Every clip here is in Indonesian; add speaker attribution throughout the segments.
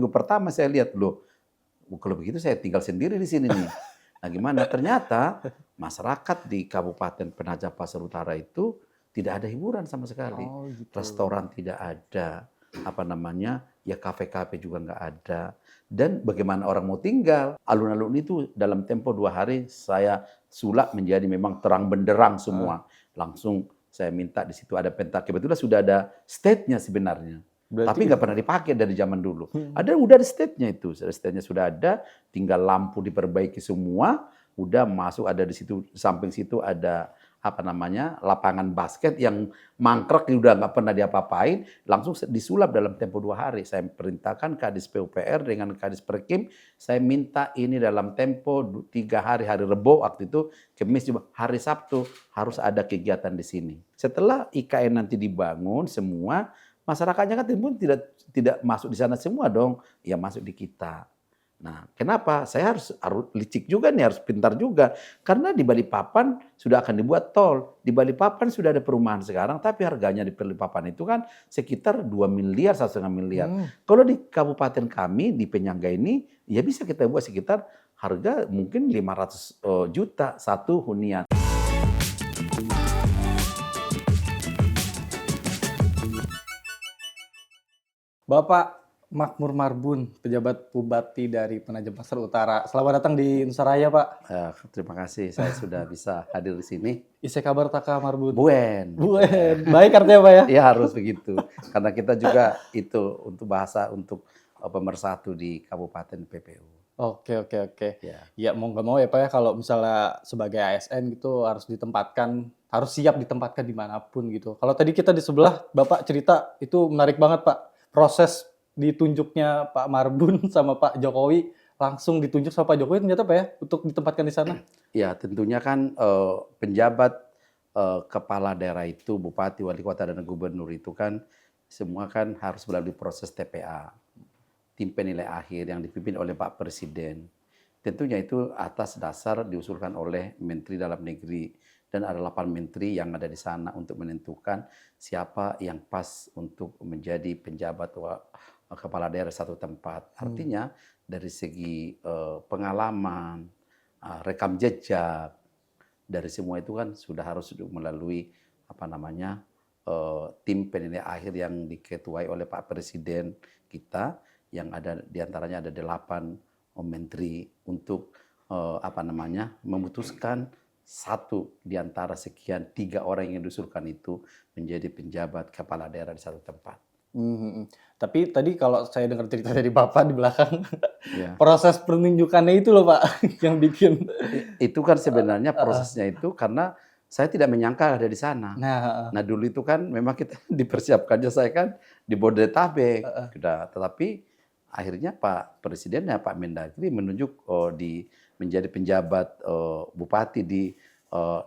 Speaker 1: minggu pertama saya lihat, loh, kalau begitu saya tinggal sendiri di sini nih. Nah gimana? Ternyata masyarakat di Kabupaten Penajam Pasir Utara itu tidak ada hiburan sama sekali.
Speaker 2: Oh gitu.
Speaker 1: Restoran tidak ada, ya kafe-kafe juga nggak ada. Dan bagaimana orang mau tinggal? Alun-alun itu dalam tempo 2 hari saya sulap menjadi memang terang benderang semua. Langsung saya minta di situ ada pentas. Kebetulan sudah ada stage-nya sebenarnya.
Speaker 2: Berarti
Speaker 1: Tapi nggak pernah dipakai dari zaman dulu. Udah ada stage-nya itu. Stage-nya sudah ada, tinggal lampu diperbaiki semua, udah masuk ada di situ, samping situ ada lapangan basket yang mangkrak udah nggak pernah diapa-apain, langsung disulap dalam tempo 2 hari. Saya perintahkan Kadis PUPR dengan Kadis Perkim, saya minta ini dalam tempo 3 hari, hari Rebo waktu itu, Kamis juga, hari Sabtu harus ada kegiatan di sini. Setelah IKN nanti dibangun semua, masyarakatnya kan tidak masuk di sana semua dong, ya masuk di kita. Nah, kenapa? Saya harus licik juga nih, harus pintar juga. Karena di Balikpapan sudah akan dibuat tol. Di Balikpapan sudah ada perumahan sekarang, tapi harganya di Balikpapan itu kan sekitar 2 miliar, 1,5 miliar. Kalau di kabupaten kami, di Penyangga ini, ya bisa kita buat sekitar harga mungkin 500 juta satu hunian.
Speaker 2: Bapak Makmur Marbun, pejabat Bupati dari Penajam Pasir Utara. Selamat datang di Nusa Raya, Pak.
Speaker 1: Terima kasih, saya sudah bisa hadir di sini.
Speaker 2: Ise kabar taka Marbun?
Speaker 1: Buen.
Speaker 2: Baik artinya, Pak ya?
Speaker 1: Iya harus begitu. Karena kita juga itu untuk bahasa untuk pemersatu di Kabupaten PPU.
Speaker 2: Oke.
Speaker 1: Ya.
Speaker 2: Ya mau nggak mau ya Pak ya, kalau misalnya sebagai ASN gitu harus siap ditempatkan dimanapun gitu. Kalau tadi kita di sebelah Bapak cerita itu menarik banget Pak. Proses ditunjuknya Pak Marbun sama Pak Jokowi, langsung ditunjuk sama Pak Jokowi ternyata Pak ya untuk ditempatkan di sana.
Speaker 1: Ya tentunya kan penjabat kepala daerah itu, bupati, wali kota, dan gubernur itu kan semua kan harus melalui proses TPA. Tim penilai akhir yang dipimpin oleh Pak Presiden. Tentunya itu atas dasar diusulkan oleh Menteri Dalam Negeri dan ada 8 menteri yang ada di sana untuk menentukan siapa yang pas untuk menjadi penjabat kepala daerah satu tempat. Artinya dari segi pengalaman, rekam jejak, dari semua itu kan sudah harus melalui tim penilai akhir yang diketuai oleh Pak Presiden kita, yang ada diantaranya ada 8 menteri untuk memutuskan satu di antara sekian 3 orang yang diusulkan itu menjadi penjabat kepala daerah di satu tempat.
Speaker 2: Tapi tadi kalau saya dengar cerita dari Bapak di belakang, proses penunjukannya itu loh Pak yang bikin.
Speaker 1: Itu kan sebenarnya prosesnya itu karena saya tidak menyangka ada di sana. Nah dulu itu kan memang kita dipersiapkannya saya kan di Bodetabek, tetapi akhirnya Pak Presiden ya Pak Mendagri menunjuk menjadi penjabat bupati di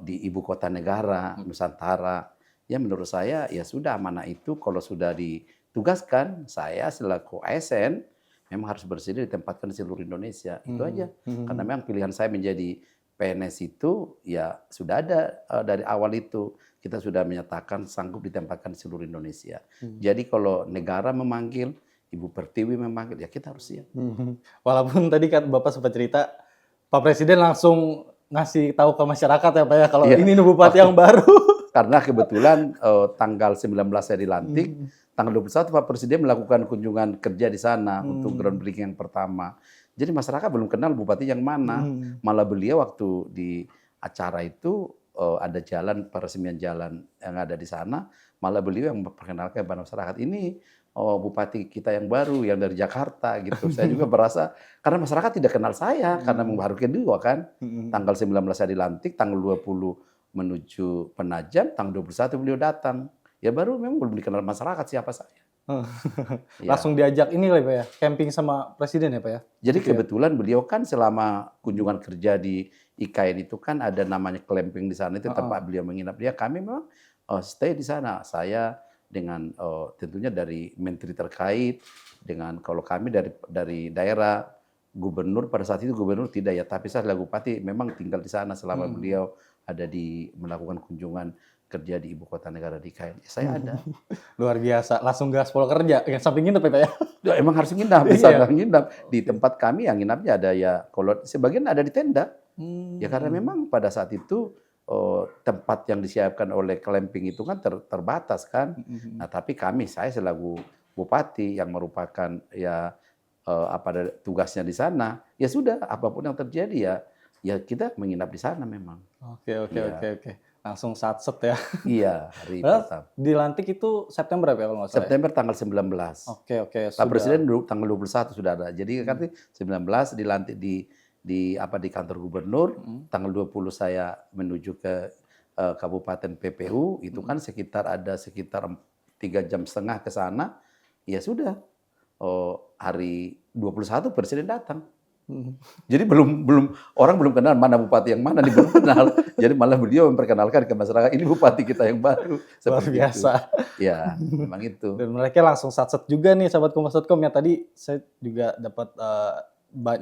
Speaker 1: ibu kota negara Nusantara. Ya menurut saya ya sudah, amanah itu kalau sudah ditugaskan, saya selaku ASN memang harus bersedia ditempatkan di seluruh Indonesia. Itu aja. Karena memang pilihan saya menjadi PNS itu ya sudah ada dari awal itu. Kita sudah menyatakan sanggup ditempatkan di seluruh Indonesia. Jadi kalau negara memanggil, Ibu Pertiwi memanggil, ya kita harus siap.
Speaker 2: Walaupun tadi kan Bapak sempat cerita, Pak Presiden langsung ngasih tahu ke masyarakat ya Pak ya, kalau ini bupati yang baru.
Speaker 1: Karena kebetulan tanggal 19 saya dilantik, tanggal 21 Pak Presiden melakukan kunjungan kerja di sana untuk groundbreaking yang pertama. Jadi masyarakat belum kenal bupati yang mana. Malah beliau waktu di acara itu ada peresmian jalan yang ada di sana, malah beliau yang memperkenalkan kepada masyarakat ini bupati kita yang baru yang dari Jakarta gitu. Saya juga merasa karena masyarakat tidak kenal saya karena baru kedua kan. Tanggal 19 saya dilantik, tanggal 20 menuju Penajam, tanggal 21 beliau datang. Ya baru memang belum dikenal masyarakat siapa saya.
Speaker 2: Langsung diajak ini lah Pak ya, camping sama Presiden ya Pak ya?
Speaker 1: Jadi kebetulan beliau kan selama kunjungan kerja di IKN itu kan ada namanya clamping di sana, itu tempat beliau menginap. Kami memang stay di sana. Saya dengan tentunya dari menteri terkait, dengan kalau kami dari daerah, gubernur pada saat itu gubernur tidak ya, tapi saya sebagai bupati memang tinggal di sana selama beliau ada melakukan kunjungan kerja di ibu kota negara di IKN. Ya, saya ada.
Speaker 2: Luar biasa, langsung gaspol kerja, yang samping nginep ya Pak ya?
Speaker 1: Ya, emang harus nginap, di
Speaker 2: Iya.
Speaker 1: sana nginap. Di tempat kami yang nginapnya ada ya, kalau sebagian ada di tenda. Ya karena memang pada saat itu tempat yang disiapkan oleh Klemping itu kan terbatas kan. Nah tapi saya selaku bupati yang merupakan ya tugasnya di sana, ya sudah apapun yang terjadi ya kita menginap di sana memang.
Speaker 2: Oke. Langsung satset ya.
Speaker 1: Iya, hari
Speaker 2: Padahal
Speaker 1: pertama.
Speaker 2: dilantik itu September ya kalau nggak salah?
Speaker 1: September tanggal 19.
Speaker 2: Oke,
Speaker 1: Pak Presiden tanggal 21 sudah ada. Jadi kan 19 dilantik di kantor gubernur, tanggal 20 saya menuju ke Kabupaten PPU, itu kan sekitar 3,5 jam ke sana. Ya sudah. Hari 21 Presiden datang. Jadi orang belum kenal mana bupati yang mana, belum kenal. Jadi malah beliau memperkenalkan ke masyarakat, ini bupati kita yang baru.
Speaker 2: Luar biasa.
Speaker 1: Itu. Ya, memang itu.
Speaker 2: Dan mereka langsung satset juga nih sahabat Kompas.com ya. Tadi saya juga dapat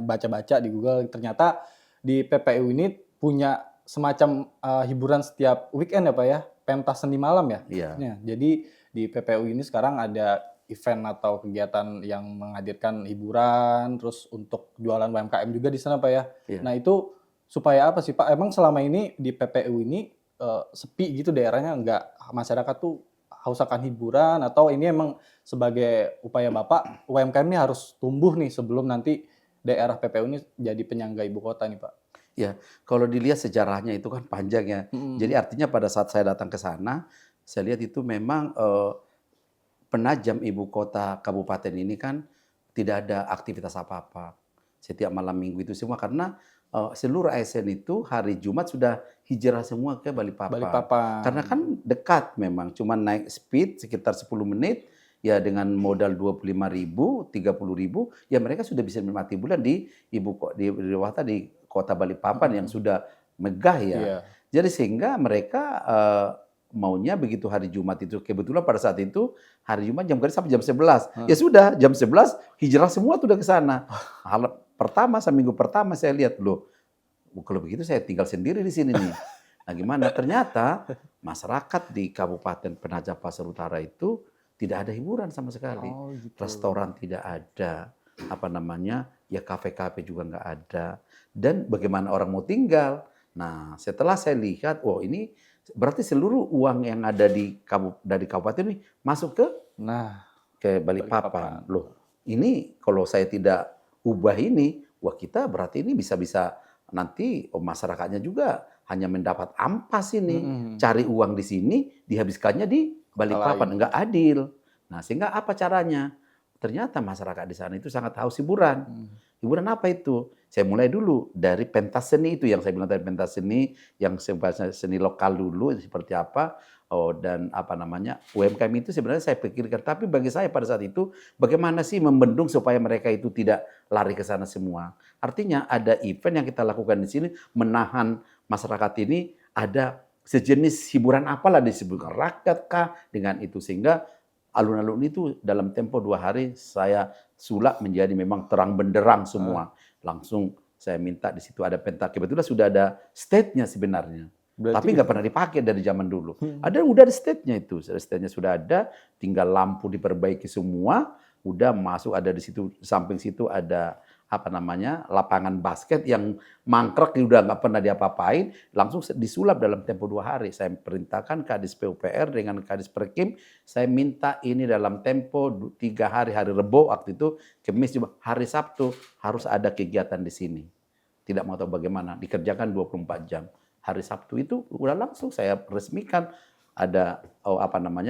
Speaker 2: baca-baca di Google, ternyata di PPU ini punya semacam hiburan setiap weekend ya Pak ya, pentas seni malam ya.
Speaker 1: Iya.
Speaker 2: Ya, jadi di PPU ini sekarang ada event atau kegiatan yang menghadirkan hiburan, terus untuk jualan UMKM juga di sana Pak ya.
Speaker 1: Iya.
Speaker 2: Nah itu supaya apa sih Pak? Emang selama ini di PPU ini sepi gitu daerahnya, nggak masyarakat tuh haus akan hiburan, atau ini emang sebagai upaya Bapak UMKM ini harus tumbuh nih sebelum nanti daerah PPU ini jadi penyangga ibu kota nih Pak?
Speaker 1: Ya, kalau dilihat sejarahnya itu kan panjang ya. Jadi artinya pada saat saya datang ke sana, saya lihat itu memang penajam ibu kota kabupaten ini kan tidak ada aktivitas apa-apa. Setiap malam minggu itu semua karena seluruh ASN itu hari Jumat sudah hijrah semua ke Balikpapan. Karena kan dekat memang, cuma naik speed sekitar 10 menit ya dengan modal 25.000, 30.000 ya mereka sudah bisa menikmati bulan di kota Balikpapan yang sudah megah ya.
Speaker 2: Iya.
Speaker 1: Jadi sehingga mereka maunya begitu hari Jumat itu, kebetulan pada saat itu hari Jumat jam kerja sampai jam 11. Ya sudah, jam 11 hijrah semua tuh udah ke sana. Minggu pertama saya lihat, loh, kalau begitu saya tinggal sendiri di sini nih. Nah gimana? Ternyata masyarakat di Kabupaten Penajam Pasar Utara itu tidak ada hiburan sama sekali.
Speaker 2: Oh, gitu.
Speaker 1: Restoran tidak ada, ya kafe-kafe juga nggak ada. Dan bagaimana orang mau tinggal? Nah setelah saya lihat, ini berarti seluruh uang yang ada dari kabupaten ini masuk ke Balikpapan. Loh, ini kalau saya tidak ubah ini, kita berarti ini bisa-bisa nanti masyarakatnya juga hanya mendapat ampas ini, cari uang di sini, dihabiskannya di Balikpapan, enggak adil. Nah, sehingga apa caranya? Ternyata masyarakat di sana itu sangat haus hiburan. Hiburan apa itu? Saya mulai dulu dari pentas seni itu yang saya bilang tadi, pentas seni yang seni lokal dulu seperti apa. Dan UMKM itu sebenarnya saya pikirkan, tapi bagi saya pada saat itu bagaimana sih membendung supaya mereka itu tidak lari ke sana semua. Artinya ada event yang kita lakukan di sini menahan masyarakat ini, ada sejenis hiburan apalah disebutkan rakyat kah dengan itu, sehingga alun-alun itu dalam tempo 2 hari saya sulap menjadi memang terang benderang semua. Langsung saya minta di situ ada pentas. Kebetulan sudah ada stage-nya sebenarnya. Tapi nggak pernah dipakai dari zaman dulu. Udah ada stage-nya itu. Stage-nya sudah ada, tinggal lampu diperbaiki semua, udah masuk, ada di situ, samping situ ada lapangan basket yang mangkrak udah nggak pernah diapa-apain, langsung disulap dalam tempo 2 hari. Saya perintahkan Kadis PUPR dengan Kadis Perkim, saya minta ini dalam tempo 3 hari, hari Rebo waktu itu, Kamis juga, hari Sabtu harus ada kegiatan di sini. Tidak mau tahu bagaimana, dikerjakan 24 jam. Hari Sabtu itu udah langsung saya resmikan ada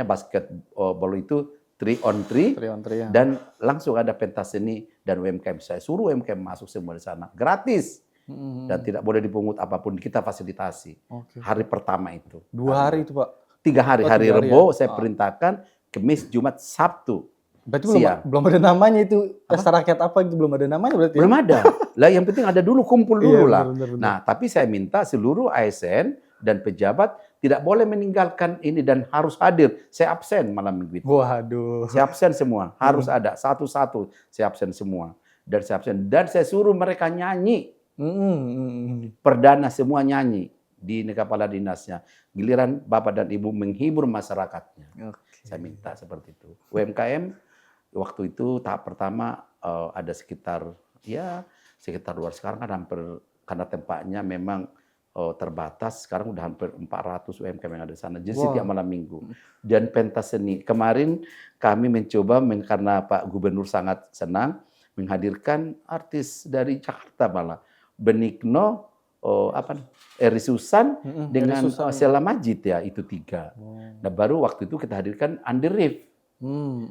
Speaker 1: basketball itu 3-on-3
Speaker 2: ya.
Speaker 1: Dan langsung ada pentas seni dan UMKM. Saya suruh UMKM masuk semua di sana gratis dan tidak boleh dipungut apapun, kita fasilitasi. Hari pertama itu
Speaker 2: 2 hari itu Pak?
Speaker 1: 3 hari, hari Rebo saya perintahkan, Kamis, Jumat, Sabtu.
Speaker 2: Berarti belum ada namanya itu, pesta rakyat apa itu, belum ada namanya berarti?
Speaker 1: Belum ada. Lah yang penting ada dulu, kumpul dulu lah.
Speaker 2: Bener.
Speaker 1: Nah, tapi saya minta seluruh ASN dan pejabat tidak boleh meninggalkan ini dan harus hadir. Saya absen malam minggu itu.
Speaker 2: Waduh.
Speaker 1: Saya absen semua, harus ada satu-satu. Saya absen semua. Dan saya suruh mereka nyanyi. Perdana semua nyanyi. di kepala dinasnya. Giliran Bapak dan Ibu menghibur masyarakatnya.
Speaker 2: Oke.
Speaker 1: Saya minta seperti itu. UMKM waktu itu tahap pertama ada sekitar 200. Sekarang kan hampir karena tempatnya memang terbatas, sekarang udah hampir 400 UMKM yang ada di sana. Jadi setiap malam minggu. Dan pentas seni. Kemarin kami mencoba karena Pak Gubernur sangat senang menghadirkan artis dari Jakarta malah. Benigno, Eri Susan dengan
Speaker 2: Eri Susan.
Speaker 1: Sheila Majid ya, itu 3. Nah baru waktu itu kita hadirkan Andi Rif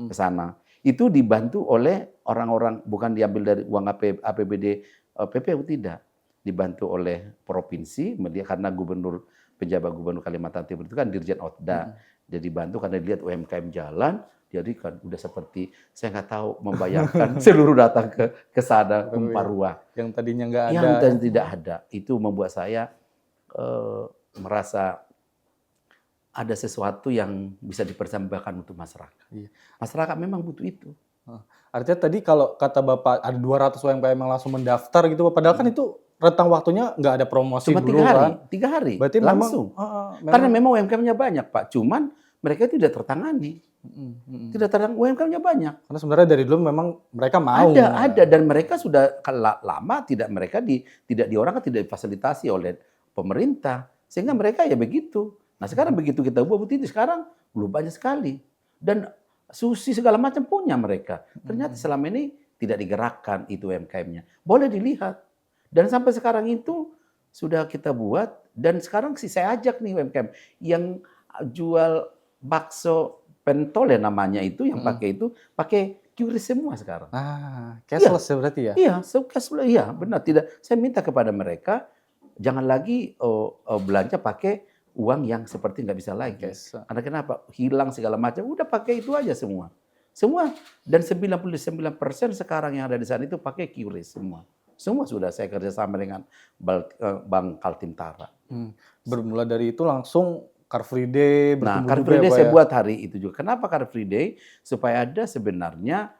Speaker 1: ke sana. Itu dibantu oleh orang-orang, bukan diambil dari uang APBD PPU, tidak. Dibantu oleh provinsi, karena penjabat gubernur Kalimantan Timur itu kan Dirjen Otda. Jadi dibantu karena dilihat UMKM jalan, jadi kan udah seperti, saya nggak tahu membayangkan seluruh datang ke sana, Parua.
Speaker 2: Yang tadinya nggak ada.
Speaker 1: Yang tadinya tidak ada. Itu membuat saya merasa ada sesuatu yang bisa dipersembahkan untuk masyarakat.
Speaker 2: Iya.
Speaker 1: Masyarakat memang butuh itu.
Speaker 2: Artinya tadi kalau kata Bapak ada 200 UMKM yang langsung mendaftar gitu, padahal kan itu rentang waktunya nggak ada promosi
Speaker 1: Cuma
Speaker 2: dulu
Speaker 1: 3 hari,
Speaker 2: kan.
Speaker 1: 3 hari
Speaker 2: Berarti
Speaker 1: langsung. Karena memang UMKM-nya banyak, Pak. Cuman mereka tidak tertangani. Tidak tertangani, UMKM-nya banyak.
Speaker 2: Karena sebenarnya dari dulu memang mereka mau.
Speaker 1: Ada dan mereka sudah lama tidak tidak difasilitasi oleh pemerintah. Sehingga mereka ya begitu. Nah sekarang begitu kita buat itu sekarang belum banyak sekali. Dan sushi segala macam punya mereka. Ternyata selama ini tidak digerakkan itu UMKM-nya. Boleh dilihat. Dan sampai sekarang itu sudah kita buat. Dan sekarang sih saya ajak nih UMKM yang jual bakso pentole namanya itu, yang pakai QRIS semua sekarang.
Speaker 2: Cashless ya berarti ya?
Speaker 1: Iya, cashless. Iya, benar. Tidak. Saya minta kepada mereka jangan lagi belanja pakai uang yang seperti nggak bisa lagi. Karena kenapa? Hilang segala macam. Udah pakai itu aja semua. Semua. Dan 99% sekarang yang ada di sana itu pakai QRIS semua. Semua sudah saya kerjasama dengan Bank Kaltim-Tara.
Speaker 2: Bermula dari itu langsung Car Free Day.
Speaker 1: Nah, Car Free Day saya buat hari itu juga. Kenapa Car Free Day? Supaya ada sebenarnya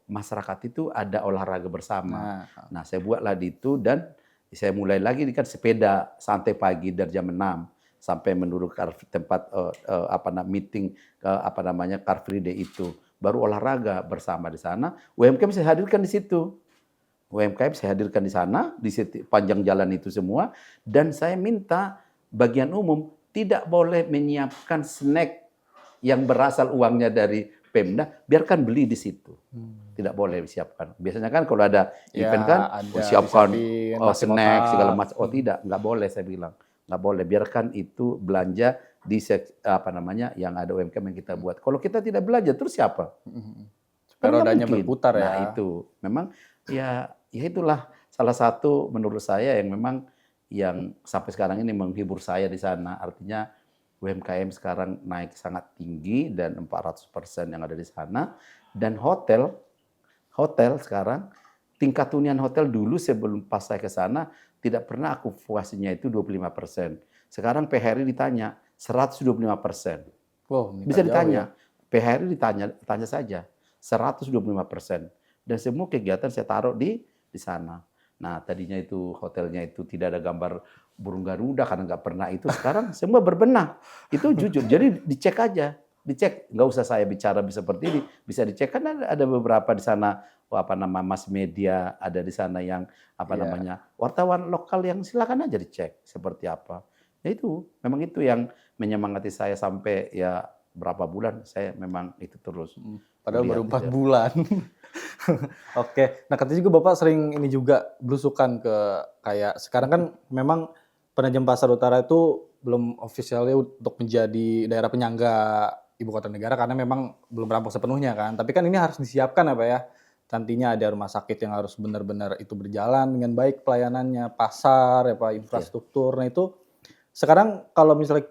Speaker 1: masyarakat itu ada olahraga bersama. Nah, saya buatlah di itu dan saya mulai lagi kan sepeda santai pagi dari jam 6 sampai menurut tempat meeting Car Free Day itu. Baru olahraga bersama di sana. UMKM saya hadirkan di situ. UMKM saya hadirkan di sana, di panjang jalan itu semua. Dan saya minta bagian umum tidak boleh menyiapkan snack yang berasal uangnya dari Pemda, biarkan beli di situ. Tidak boleh disiapkan. Biasanya kan kalau ada event kan siapkan snack segala macam. Oh tidak, nggak boleh saya bilang. Nggak boleh, biarkan itu belanja di yang ada UMKM yang kita buat. Kalau kita tidak belanja, terus siapa?
Speaker 2: Rodanya berputar ya.
Speaker 1: Nah itu, memang ya itulah salah satu menurut saya yang memang yang sampai sekarang ini menghibur saya di sana. Artinya UMKM sekarang naik sangat tinggi dan 400% yang ada di sana. Dan hotel sekarang, tingkat hunian hotel dulu sebelum pas saya ke sana, tidak pernah okupasinya itu 25%. Sekarang PHRI ditanya, 125%.
Speaker 2: Wow,
Speaker 1: bisa ditanya, PHRI tanya saja, 125%. Dan semua kegiatan saya taruh di sana. Nah, tadinya itu hotelnya itu tidak ada gambar burung garuda karena nggak pernah itu. Sekarang semua berbenah. Itu jujur. Jadi dicek aja, dicek. Nggak usah saya bicara seperti ini. Bisa dicek kan ada beberapa di sana mass media ada di sana yang wartawan lokal yang silakan aja dicek seperti apa. Ya itu memang itu yang menyemangati saya sampai ya berapa bulan saya memang itu terus.
Speaker 2: Padahal baru 4 bulan. Oke, nah katanya juga Bapak sering ini juga belusukan ke kayak sekarang kan memang Penajam Pasar Utara itu belum officialnya untuk menjadi daerah penyangga ibu kota negara karena memang belum rampung sepenuhnya kan. Tapi kan ini harus disiapkan apa ya? Nantinya ada rumah sakit yang harus benar-benar itu berjalan dengan baik pelayanannya, pasar, infrastruktur. Nah itu sekarang kalau misalnya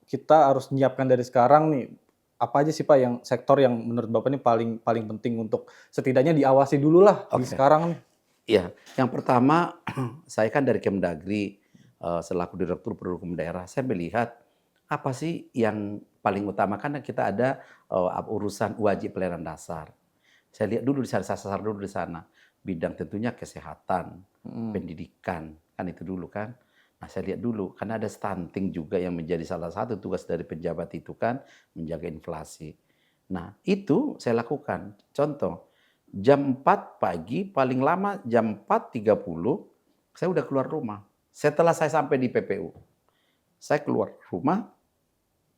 Speaker 2: kita harus menyiapkan dari sekarang nih, apa aja sih Pak yang sektor yang menurut Bapak ini paling penting untuk setidaknya diawasi dulu lah di sekarang nih?
Speaker 1: Iya, yang pertama saya kan dari Kemdagri selaku Direktur Produk Daerah, saya melihat apa sih yang paling utama karena kita ada urusan wajib pelayanan dasar. Saya lihat dulu di sana, sasar dulu di sana. Bidang tentunya kesehatan, pendidikan, kan itu dulu kan. Nah, saya lihat dulu, karena ada stunting juga yang menjadi salah satu tugas dari pejabat itu kan, menjaga inflasi. Nah, itu saya lakukan. Contoh, jam 4 pagi, paling lama jam 4.30, saya udah keluar rumah. Setelah saya sampai di PPU, saya keluar rumah,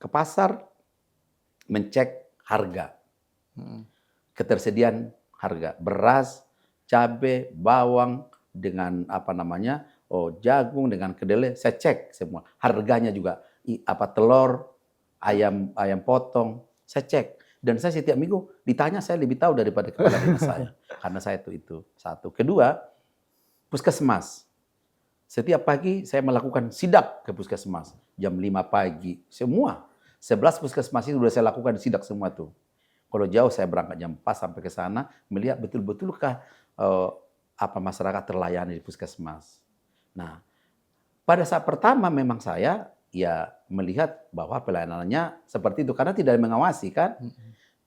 Speaker 1: ke pasar, mencek harga,
Speaker 2: Mhm.
Speaker 1: ketersediaan harga. Beras, cabai, bawang, dengan jagung, dengan kedelai, saya cek semua. Harganya juga, telur, ayam potong, saya cek. Dan saya setiap minggu ditanya, saya lebih tahu daripada kepala dinas saya. Karena saya itu. Satu. Kedua, puskesmas. Setiap pagi saya melakukan sidak ke puskesmas. Jam 5 pagi. Semua. 11 puskesmas itu sudah saya lakukan sidak semua tuh. Kalau jauh saya berangkat jam 4 sampai ke sana, melihat betul-betulkah masyarakat terlayani di puskesmas. Nah, pada saat pertama memang saya ya melihat bahwa pelayanannya seperti itu karena tidak mengawasi kan.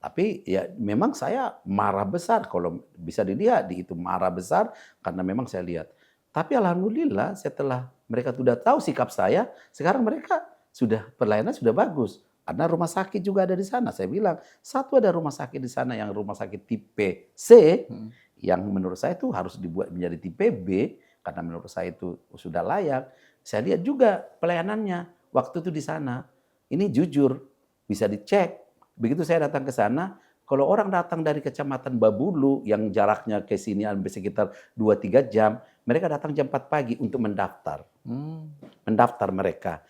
Speaker 1: Tapi ya memang saya marah besar kalau bisa dilihat itu marah besar karena memang saya lihat. Tapi alhamdulillah setelah mereka sudah tahu sikap saya, sekarang mereka pelayanan sudah bagus. Ada rumah sakit juga ada di sana. Saya bilang, satu ada rumah sakit di sana yang rumah sakit tipe C, yang menurut saya itu harus dibuat menjadi tipe B, karena menurut saya itu sudah layak. Saya lihat juga pelayanannya waktu itu di sana. Ini jujur, bisa dicek. Begitu saya datang ke sana, kalau orang datang dari Kecamatan Babulu yang jaraknya ke sini sekitar 2-3 jam, mereka datang jam 4 pagi untuk mendaftar. Mendaftar mereka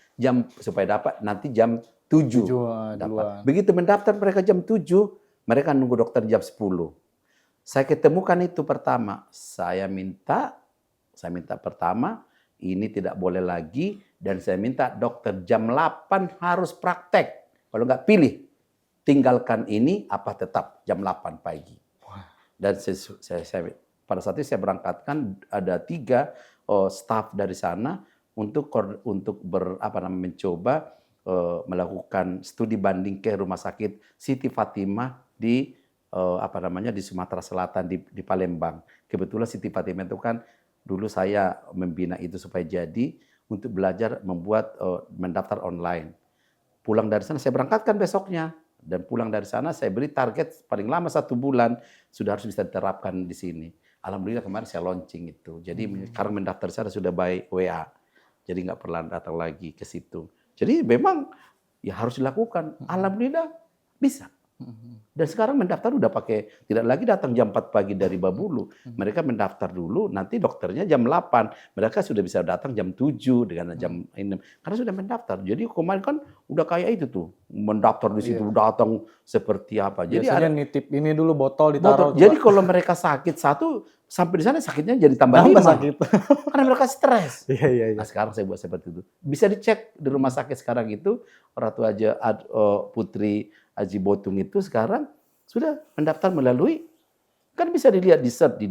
Speaker 1: supaya dapat nanti jam 7.
Speaker 2: Duluan.
Speaker 1: Begitu mendaftar mereka jam 7, mereka nunggu dokter jam 10. Saya ketemukan itu pertama. Saya minta pertama, ini tidak boleh lagi, dan saya minta dokter jam 8 harus praktek. Kalau nggak pilih, tinggalkan ini tetap jam 8 pagi. Dan pada saat itu saya berangkatkan ada 3 staf dari sana untuk mencoba melakukan studi banding ke rumah sakit Siti Fatimah di Sumatera Selatan di Palembang. Kebetulan Siti Fatimah itu kan dulu saya membina itu supaya jadi untuk belajar mendaftar online. Pulang dari sana saya berangkatkan besoknya. Dan pulang dari sana saya beri target paling lama 1 bulan sudah harus bisa diterapkan di sini. Alhamdulillah kemarin saya launching itu. Jadi sekarang mendaftar saya sudah by WA. Jadi nggak perlu datang lagi ke situ. Jadi memang ya harus dilakukan. Alhamdulillah bisa. Dan sekarang mendaftar udah tidak lagi datang jam 4 pagi dari Babulu. Mereka mendaftar dulu, nanti dokternya jam 8. Mereka sudah bisa datang jam 7 dengan jam 6. Karena sudah mendaftar. Jadi kemarin kan udah kayak itu tuh. Mendaftar di situ, datang seperti apa. Jadi
Speaker 2: biasanya nitip ini dulu botol ditaruh.
Speaker 1: Jadi kalau mereka sakit satu, sampai di sana sakitnya jadi tambah 5.
Speaker 2: Sakit.
Speaker 1: Karena mereka stres.
Speaker 2: Iya.
Speaker 1: Nah sekarang saya buat seperti itu. Bisa dicek di rumah sakit sekarang itu, Ratu Putri Aji Botung itu sekarang sudah mendaftar melalui, kan bisa dilihat di search di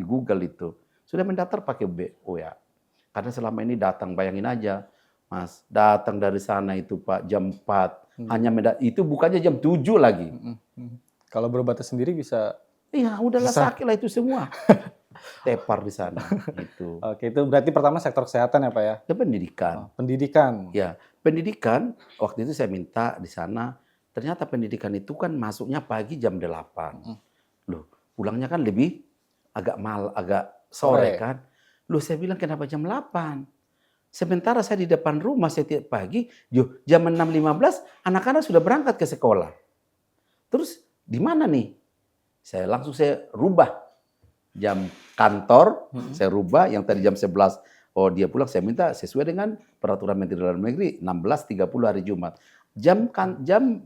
Speaker 1: Google itu. Sudah mendaftar pakai WA. Karena selama ini datang, bayangin aja, Mas, datang dari sana itu Pak jam 4. Itu bukannya jam 7 lagi.
Speaker 2: Kalau berobat sendiri bisa.
Speaker 1: Iya, udahlah sakit lah itu semua. Tepar di sana. Itu.
Speaker 2: Oke, itu berarti pertama sektor kesehatan ya Pak ya?
Speaker 1: Itu pendidikan.
Speaker 2: Pendidikan.
Speaker 1: Ya, pendidikan waktu itu saya minta di sana. Ternyata pendidikan itu kan masuknya pagi jam 8. Loh, pulangnya kan lebih agak sore kan. Loh, saya bilang kenapa jam 8? Sementara saya di depan rumah setiap pagi, jam 6.15 anak-anak sudah berangkat ke sekolah. Terus di mana nih? Saya rubah jam kantor, saya rubah yang tadi jam 11. Oh, dia pulang, saya minta sesuai dengan peraturan Menteri Dalam Negeri 16.30 hari Jumat. Jam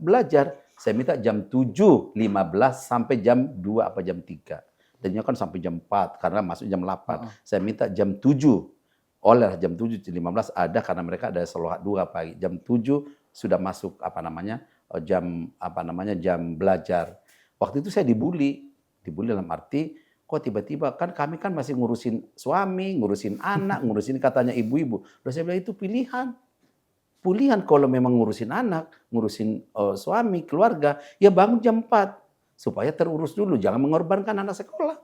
Speaker 1: belajar saya minta jam 7.15 sampai jam 2 apa jam 3. Tadinya kan sampai jam 4 karena masuk jam 8. Saya minta jam 7. Oleh jam 7.15 ada karena mereka ada sholat 2 pagi. Jam 7 sudah masuk jam belajar. Waktu itu saya dibully dalam arti kok tiba-tiba kan kami kan masih ngurusin suami, ngurusin anak, ngurusin katanya ibu-ibu. Terus saya bilang itu pilihan kalau memang ngurusin anak, ngurusin suami, keluarga, ya bangun jam 4 supaya terurus dulu, jangan mengorbankan anak sekolah.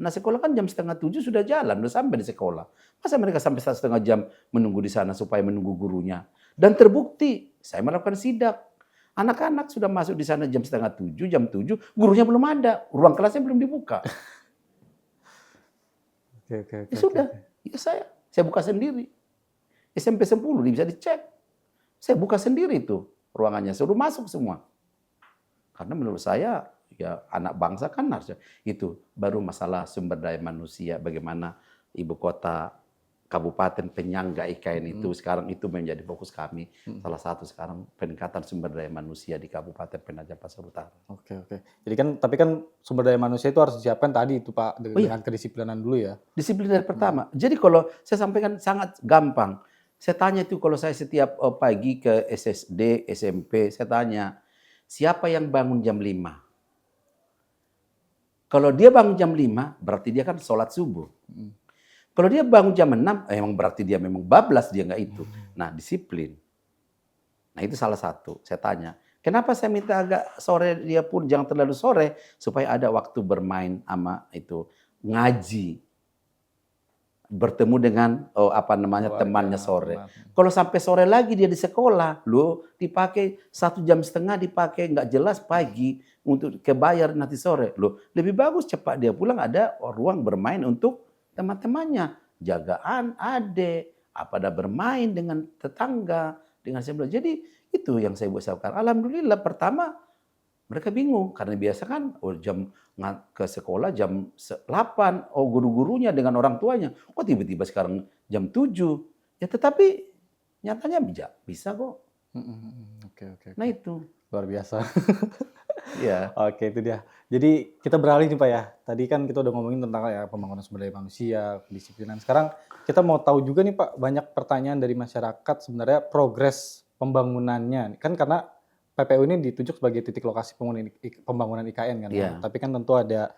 Speaker 1: Nah sekolah kan jam 6:30 sudah jalan, sudah sampai di sekolah. Masa mereka sampai 1,5 jam menunggu di sana supaya menunggu gurunya? Dan terbukti, saya melakukan sidak. Anak-anak sudah masuk di sana jam 6:30, jam 7, gurunya belum ada, ruang kelasnya belum dibuka.
Speaker 2: Oke, oke,
Speaker 1: Ya
Speaker 2: oke,
Speaker 1: sudah,
Speaker 2: oke.
Speaker 1: ya saya buka sendiri. SMP 10 bisa dicek. Saya buka sendiri tuh ruangannya, suruh masuk semua. Karena menurut saya ya anak bangsa kan harusnya itu baru masalah sumber daya manusia, bagaimana ibu kota kabupaten penyangga IKN itu sekarang itu menjadi fokus kami. Salah satu sekarang peningkatan sumber daya manusia di Kabupaten Penajam Pasir Utara.
Speaker 2: Oke, oke. Jadi kan tapi kan sumber daya manusia itu harus disiapkan tadi itu Pak
Speaker 1: Oh iya,
Speaker 2: dengan kedisiplinan dulu ya.
Speaker 1: disiplin dari pertama. Jadi kalau saya sampaikan sangat gampang. Saya tanya itu kalau saya setiap pagi ke SSD, SMP, saya tanya, siapa yang bangun jam 5? Kalau dia bangun jam 5, berarti dia kan sholat subuh. Kalau dia bangun jam 6, emang berarti dia memang bablas, dia nggak itu. Nah, disiplin. Nah, itu salah satu. Saya tanya, kenapa saya minta agak sore dia pun jangan terlalu sore supaya ada waktu bermain sama itu ngaji. Bertemu dengan temannya sore. Kalau sampai sore lagi dia di sekolah, lo dipakai 1,5 jam dipakai nggak jelas pagi untuk kebayar nanti sore. Lo lebih bagus cepat dia pulang ada ruang bermain untuk teman-temannya, jagaan adik, pada bermain dengan tetangga, dengan sebelah. Jadi itu yang saya buat sekarang. Alhamdulillah pertama mereka bingung karena biasa kan jam ke sekolah jam 8, guru-gurunya dengan orang tuanya. Kok tiba-tiba sekarang jam 7? Ya tetapi nyatanya bisa kok.
Speaker 2: Oke, oke,
Speaker 1: Nah
Speaker 2: oke.
Speaker 1: itu.
Speaker 2: Luar biasa.
Speaker 1: Ya.
Speaker 2: Oke, itu dia. Jadi kita beralih nih Pak ya. Tadi kan kita udah ngomongin tentang ya pembangunan sumber daya manusia, kedisiplinan. Sekarang kita mau tahu juga nih Pak, banyak pertanyaan dari masyarakat sebenarnya progres pembangunannya. Kan karena PPU ini ditunjuk sebagai titik lokasi pembangunan IKN kan.
Speaker 1: Iya.
Speaker 2: Tapi kan tentu ada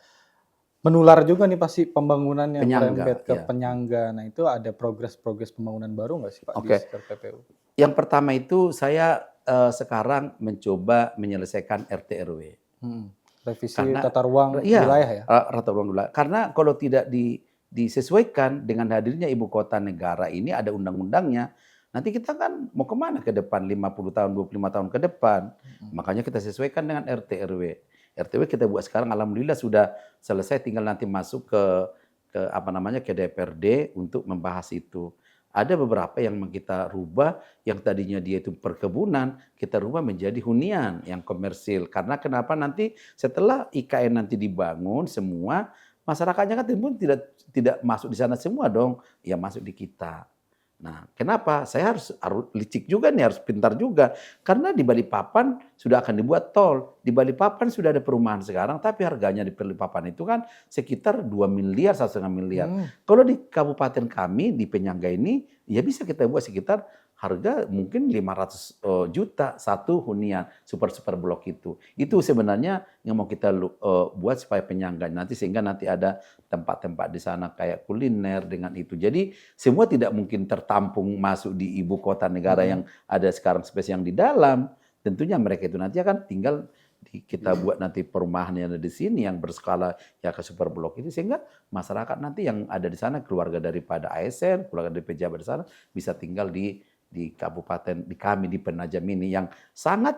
Speaker 2: menular juga nih pasti pembangunannya
Speaker 1: Penyangga,
Speaker 2: merembet ke
Speaker 1: ya.
Speaker 2: penyangga. Nah, itu ada progres pembangunan baru nggak sih Pak di
Speaker 1: Oke.
Speaker 2: sekitar PPU?
Speaker 1: Yang pertama itu saya sekarang mencoba menyelesaikan RT RW.
Speaker 2: Revisi
Speaker 1: Karena
Speaker 2: tata ruang
Speaker 1: iya,
Speaker 2: wilayah ya?
Speaker 1: tata ruang wilayah. Karena kalau tidak disesuaikan dengan hadirnya ibu kota negara ini ada undang-undangnya, nanti kita kan mau kemana ke depan 50 tahun, 25 tahun ke depan. Makanya kita sesuaikan dengan RT RW. RT RW kita buat sekarang alhamdulillah sudah selesai, tinggal nanti masuk ke DPRD untuk membahas itu. Ada beberapa yang kita rubah, yang tadinya dia itu perkebunan, kita rubah menjadi hunian yang komersil. Karena kenapa nanti setelah IKN nanti dibangun semua, masyarakatnya kan tidak masuk di sana semua dong, ya masuk di kita. Nah, kenapa? Saya harus licik juga nih, harus pintar juga. Karena di Balikpapan sudah akan dibuat tol. Di Balikpapan sudah ada perumahan sekarang, tapi harganya di Balikpapan itu kan sekitar 2 miliar, 1,5 miliar. Kalau di kabupaten kami, di penyangga ini, ya bisa kita buat sekitar harga mungkin 500 juta satu hunian super blok itu. Itu sebenarnya yang mau kita buat supaya penyangga nanti, sehingga nanti ada tempat-tempat di sana kayak kuliner dengan itu. Jadi semua tidak mungkin tertampung masuk di ibu kota negara yang ada sekarang space yang di dalam. Tentunya mereka itu nanti akan tinggal kita buat nanti perumahan yang ada di sini yang berskala ya ke super blok itu, sehingga masyarakat nanti yang ada di sana, keluarga daripada ASN, keluarga dari pejabat di sana bisa tinggal di kabupaten di kami di Penajam ini yang sangat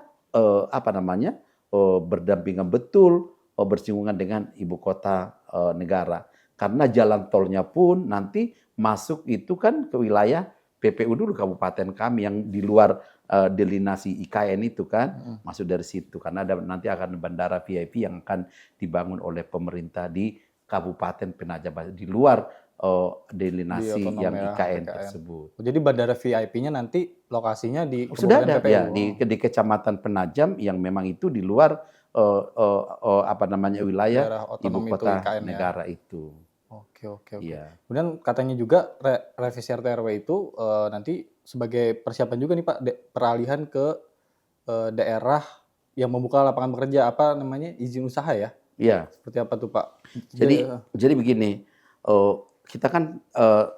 Speaker 1: berdampingan betul, bersinggungan dengan ibu kota negara. Karena jalan tolnya pun nanti masuk itu kan ke wilayah PPU dulu kabupaten kami yang di luar delinasi IKN itu kan, masuk dari situ. Karena nanti akan bandara VIP yang akan dibangun oleh pemerintah di Kabupaten Penajam Pasir di luar delinasi yang IKN tersebut.
Speaker 2: Jadi bandara VIP-nya nanti lokasinya di
Speaker 1: Sudah ada
Speaker 2: PPU.
Speaker 1: ya di Kecamatan Penajam yang memang itu di luar wilayah ibu kota negara itu.
Speaker 2: Oke.
Speaker 1: Iya.
Speaker 2: Kemudian katanya juga revisi RT RW itu nanti sebagai persiapan juga nih Pak peralihan ke daerah yang membuka lapangan pekerja izin usaha ya?
Speaker 1: Iya.
Speaker 2: Seperti apa tuh Pak?
Speaker 1: Jadi begini, kita kan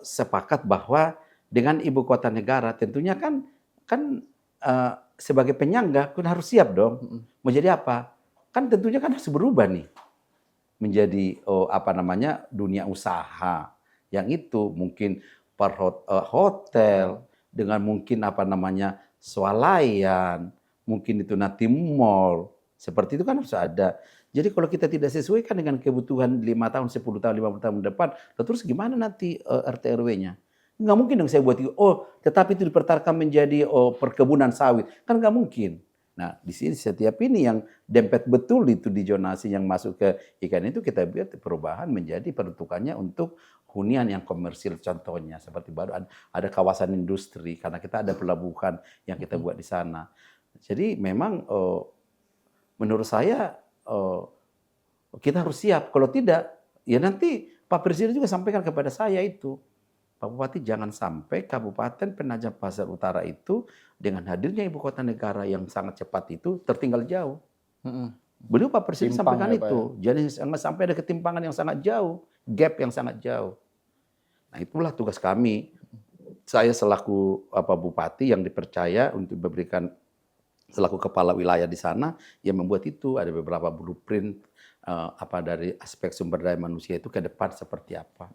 Speaker 1: sepakat bahwa dengan ibu kota negara tentunya kan sebagai penyangga kan harus siap dong. Mau jadi apa? Kan tentunya kan harus berubah nih. menjadi dunia usaha yang itu mungkin hotel dengan mungkin swalayan, mungkin itu nanti mall, seperti itu kan harus ada. Jadi kalau kita tidak sesuaikan dengan kebutuhan 5 tahun, 10 tahun, 50 tahun depan, terus gimana nanti RT RW-nya? Nggak mungkin dong saya buat itu, tetapi itu dipertaruhkan menjadi perkebunan sawit. Kan nggak mungkin. Nah, di sini setiap ini yang dempet betul itu di zonasi yang masuk ke ikan itu kita buat perubahan menjadi peruntukannya untuk hunian yang komersil contohnya. Seperti baru ada kawasan industri karena kita ada pelabuhan yang kita buat di sana. Jadi memang menurut saya kita harus siap. Kalau tidak, ya nanti Pak Presiden juga sampaikan kepada saya itu. Pak Bupati jangan sampai Kabupaten Penajam Pasar Utara itu dengan hadirnya ibu kota negara yang sangat cepat itu tertinggal jauh. Beliau Pak Presiden sampaikan itu. Jadi jangan sampai ada ketimpangan yang sangat jauh, gap yang sangat jauh. Nah itulah tugas kami. Saya selaku Bupati yang dipercaya untuk memberikan selaku kepala wilayah di sana yang membuat itu ada beberapa blueprint dari aspek sumber daya manusia itu ke depan seperti apa.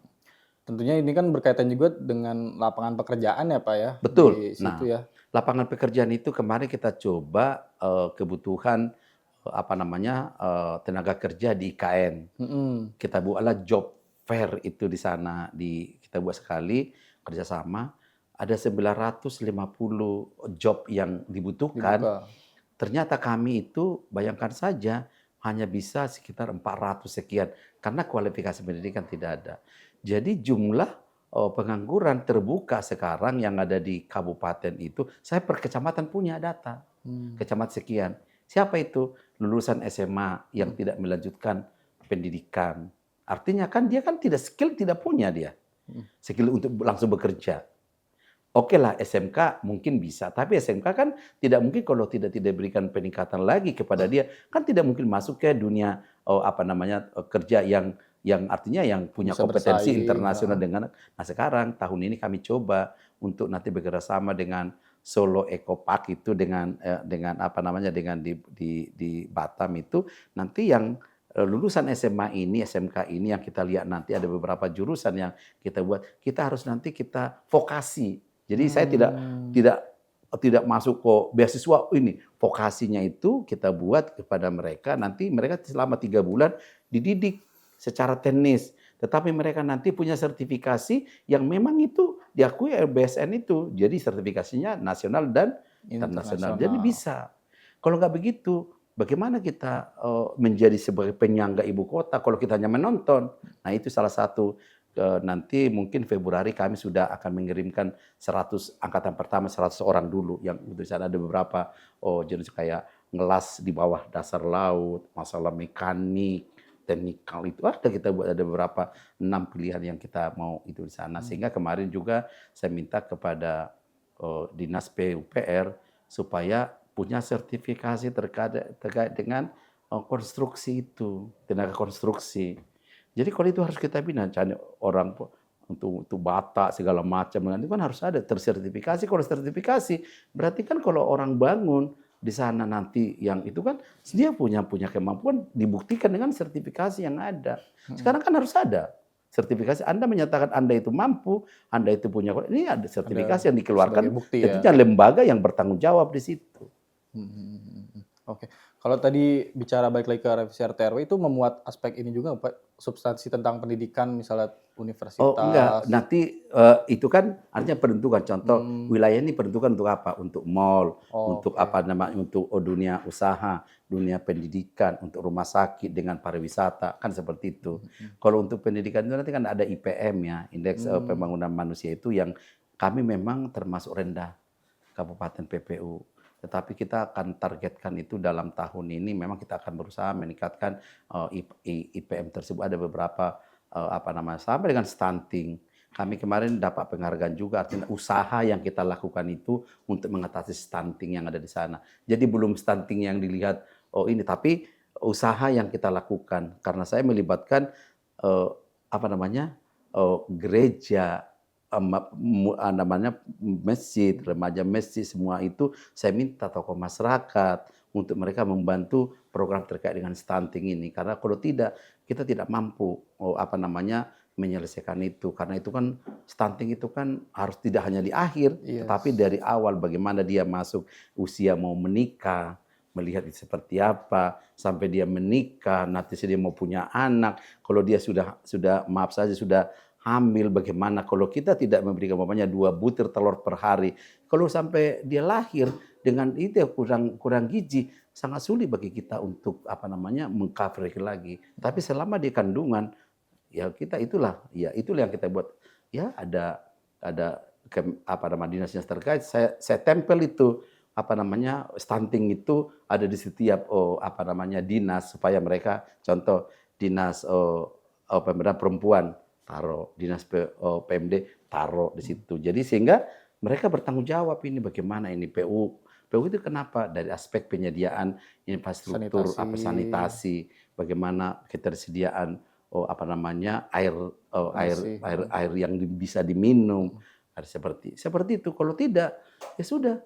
Speaker 2: Tentunya ini kan berkaitan juga dengan lapangan pekerjaan ya Pak ya?
Speaker 1: Betul.
Speaker 2: Di situ ya.
Speaker 1: Lapangan pekerjaan itu kemarin kita coba kebutuhan tenaga kerja di IKN. Kita buatlah job fair itu di sana. Kita buat sekali kerjasama. Ada 950 job yang dibutuhkan. Ternyata kami itu bayangkan saja hanya bisa sekitar 400 sekian. Karena kualifikasi pendidikan tidak ada. Jadi jumlah pengangguran terbuka sekarang yang ada di kabupaten itu, saya per kecamatan punya data. Kecamatan sekian. Siapa itu? Lulusan SMA yang tidak melanjutkan pendidikan. Artinya kan dia kan tidak skill, tidak punya dia. Skill untuk langsung bekerja. Oke lah SMK mungkin bisa, tapi SMK kan tidak mungkin kalau tidak diberikan peningkatan lagi kepada dia, kan tidak mungkin masuk ke dunia kerja yang artinya yang punya
Speaker 2: bisa
Speaker 1: kompetensi
Speaker 2: bersaing,
Speaker 1: internasional dengan. Nah sekarang tahun ini kami coba untuk nanti bekerjasama dengan Solo Eco Park itu dengan di Batam itu nanti yang lulusan SMA ini, SMK ini yang kita lihat nanti ada beberapa jurusan yang kita buat, kita harus nanti kita vokasi. Jadi saya tidak masuk ke beasiswa ini. Vokasinya itu kita buat kepada mereka, nanti mereka selama 3 bulan dididik secara teknis. Tetapi mereka nanti punya sertifikasi yang memang itu diakui oleh BSN itu. Jadi sertifikasinya nasional dan internasional. Jadi bisa. Kalau nggak begitu, bagaimana kita menjadi sebagai penyangga ibu kota kalau kita hanya menonton? Nah itu salah satu. Nanti mungkin Februari kami sudah akan mengirimkan 100 angkatan pertama 100 orang dulu yang di sana ada beberapa jenis kayak ngelas di bawah dasar laut, masalah mekanik, teknikal itu kita buat ada beberapa 6 pilihan yang kita mau itu di sana. Sehingga kemarin juga saya minta kepada Dinas PUPR supaya punya sertifikasi terkait dengan konstruksi itu, tenaga konstruksi. Jadi kalau itu harus kita bina, cari orang untuk bata segala macam, itu kan harus ada tersertifikasi. Kalau sertifikasi berarti kan kalau orang bangun di sana nanti yang itu kan dia punya kemampuan dibuktikan dengan sertifikasi yang ada. Sekarang kan harus ada sertifikasi. Anda menyatakan Anda itu mampu, Anda itu punya, ini ada sertifikasi yang dikeluarkan. Tentunya lembaga yang bertanggung jawab di situ.
Speaker 2: Oke. Kalau tadi bicara balik lagi ke revisi RT/RW itu memuat aspek ini juga Pak, substansi tentang pendidikan misalnya universitas.
Speaker 1: Oh enggak, nanti itu kan artinya penentukan. Contoh wilayah ini penentukan untuk apa? Untuk mall, untuk untuk dunia usaha, dunia pendidikan, untuk rumah sakit dengan pariwisata, kan seperti itu. Kalau untuk pendidikan itu nanti kan ada IPM ya, Indeks Pembangunan Manusia itu yang kami memang termasuk rendah Kabupaten PPU. Tetapi kita akan targetkan itu dalam tahun ini memang kita akan berusaha meningkatkan IPM tersebut. Ada beberapa sampai dengan stunting. Kami kemarin dapat penghargaan juga artinya usaha yang kita lakukan itu untuk mengatasi stunting yang ada di sana. Jadi belum stunting yang dilihat tapi usaha yang kita lakukan karena saya melibatkan gereja, masjid, remaja masjid, semua itu saya minta tokoh masyarakat untuk mereka membantu program terkait dengan stunting ini. Karena kalau tidak, kita tidak mampu menyelesaikan itu. Karena itu kan stunting itu kan harus tidak hanya di akhir, tetapi dari awal bagaimana dia masuk usia mau menikah, melihat itu seperti apa, sampai dia menikah, nanti dia mau punya anak. Kalau dia sudah maaf saja sudah hamil, bagaimana kalau kita tidak memberikan 2 butir telur per hari, kalau sampai dia lahir dengan itu kurang gizi, sangat sulit bagi kita untuk mengcover lagi. Tapi selama di kandungan, ya kita itulah yang kita buat. Ya ada dinas terkait, saya tempel itu stunting itu ada di setiap dinas, supaya mereka, contoh dinas pemberdayaan perempuan taruh, dinas PMD taruh di situ. Jadi sehingga mereka bertanggung jawab ini bagaimana ini PU itu kenapa, dari aspek penyediaan infrastruktur, sanitasi, bagaimana ketersediaan air yang bisa diminum, seperti itu. Kalau tidak, ya sudah.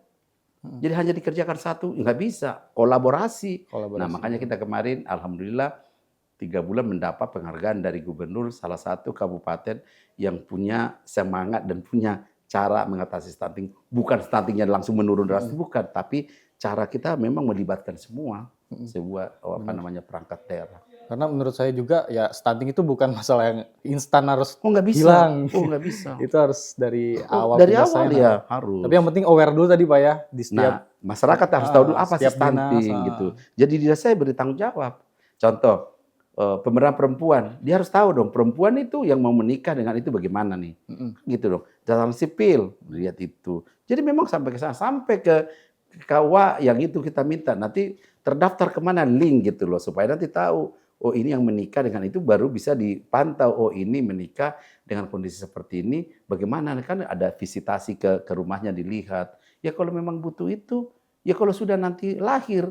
Speaker 1: Jadi hanya dikerjakan satu, nggak bisa. Kolaborasi. Nah, makanya kita kemarin, alhamdulillah, 3 bulan mendapat penghargaan dari gubernur salah satu kabupaten yang punya semangat dan punya cara mengatasi stunting. Bukan stuntingnya langsung menurun drastis, bukan. Tapi cara kita memang melibatkan semua. Sebuah perangkat daerah.
Speaker 2: Karena menurut saya juga ya stunting itu bukan masalah yang instan harus
Speaker 1: nggak bisa.
Speaker 2: hilang.
Speaker 1: Nggak bisa.
Speaker 2: Itu harus dari awal.
Speaker 1: Dari awal ya harus.
Speaker 2: Tapi yang penting aware dulu tadi Pak ya. Di setiap
Speaker 1: masyarakat harus tahu dulu apa sih stunting gitu. Jadi dia saya beri tanggung jawab. Contoh, pemberdayaan perempuan, dia harus tahu dong perempuan itu yang mau menikah dengan itu bagaimana nih. Gitu dong. Dalam sipil, lihat itu. Jadi memang sampai ke sana, sampai ke KUA yang itu kita minta. Nanti terdaftar kemana, link gitu loh. Supaya nanti tahu, oh ini yang menikah dengan itu baru bisa dipantau. Oh ini menikah dengan kondisi seperti ini, bagaimana? Kan ada visitasi ke rumahnya dilihat. Ya kalau memang butuh itu, ya kalau sudah nanti lahir,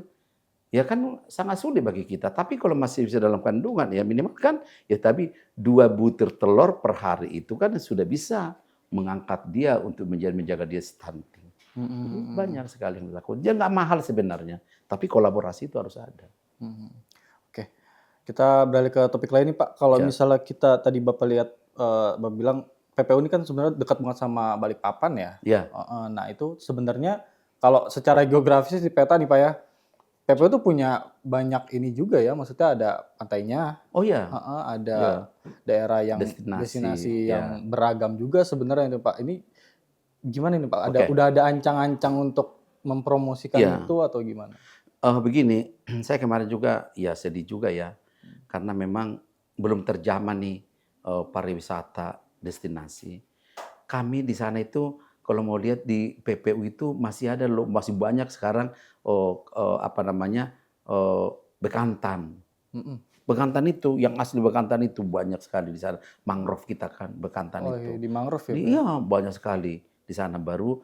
Speaker 1: ya kan sangat sulit bagi kita. Tapi kalau masih bisa dalam kandungan, ya minimal kan, ya tapi 2 butir telur per hari itu kan sudah bisa mengangkat dia untuk menjaga dia stunting. Banyak sekali yang dilakukan. Dia nggak mahal sebenarnya, tapi kolaborasi itu harus ada.
Speaker 2: Oke, kita beralih ke topik lain nih Pak. Kalau misalnya kita tadi Bapak lihat, Bapak bilang PPU ini kan sebenarnya dekat banget sama Balikpapan ya.
Speaker 1: Iya.
Speaker 2: Nah itu sebenarnya kalau secara geografis di peta nih Pak ya, PPU itu punya banyak ini juga ya, maksudnya ada pantainya.
Speaker 1: Oh iya.
Speaker 2: Ada daerah yang destinasi yang beragam juga sebenarnya nih Pak. Ini gimana nih Pak? Udah ada ancang-ancang untuk mempromosikan itu atau gimana?
Speaker 1: Begini, saya kemarin juga ya sedih juga ya, karena memang belum terjamah nih pariwisata destinasi. Kami di sana itu kalau mau lihat di PPU itu masih ada loh, masih banyak sekarang bekantan. Bekantan itu yang asli bekantan itu banyak sekali di sana. Mangrove kita kan bekantan itu.
Speaker 2: Di mangrove ya?
Speaker 1: Iya banyak sekali di sana. Baru